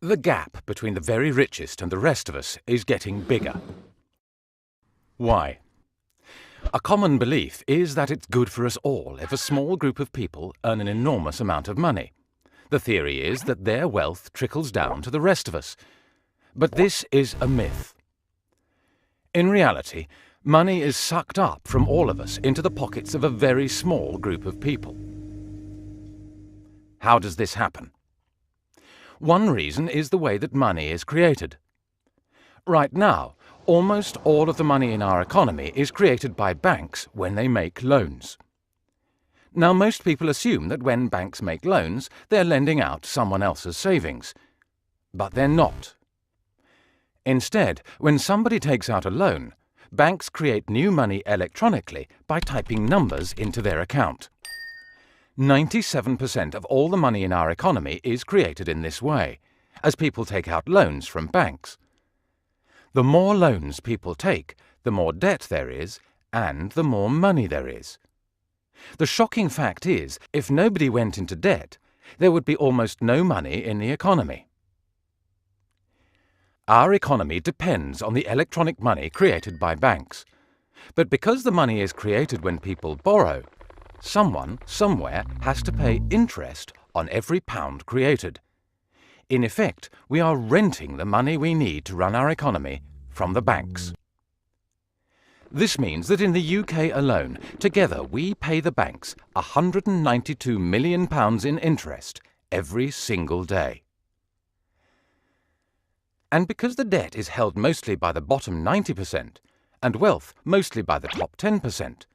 The gap between the very richest and the rest of us is getting bigger. Why? A common belief is that it's good for us all if a small group of people earn an enormous amount of money. The theory is that their wealth trickles down to the rest of us. But this is a myth. In reality, money is sucked up from all of us into the pockets of a very small group of people. How does this happen? One reason is the way that money is created. Right now, almost all of the money in our economy is created by banks when they make loans. Now, most people assume that when banks make loans, they're lending out someone else's savings. But they're not. Instead, when somebody takes out a loan, banks create new money electronically by typing numbers into their account. 97% of all the money in our economy is created in this way, as people take out loans from banks. The more loans people take, the more debt there is, and the more money there is. The shocking fact is, if nobody went into debt, there would be almost no money in the economy. Our economy depends on the electronic money created by banks. But because the money is created when people borrow, someone, somewhere, has to pay interest on every pound created. In effect, we are renting the money we need to run our economy from the banks. This means that in the UK alone, together we pay the banks £192 million in interest every single day. And because the debt is held mostly by the bottom 90% and wealth mostly by the top 10%,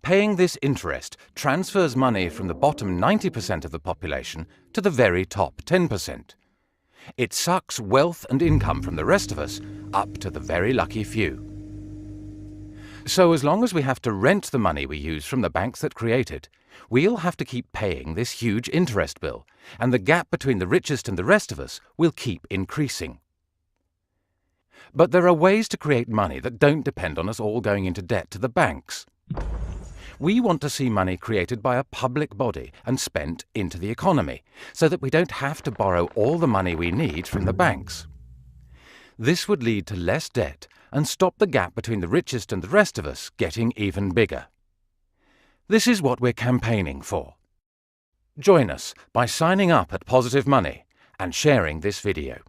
paying this interest transfers money from the bottom 90% of the population to the very top 10%. It sucks wealth and income from the rest of us up to the very lucky few. So as long as we have to rent the money we use from the banks that create it, we'll have to keep paying this huge interest bill, and the gap between the richest and the rest of us will keep increasing. But there are ways to create money that don't depend on us all going into debt to the banks. We want to see money created by a public body and spent into the economy, so that we don't have to borrow all the money we need from the banks. This would lead to less debt and stop the gap between the richest and the rest of us getting even bigger. This is what we're campaigning for. Join us by signing up at Positive Money and sharing this video.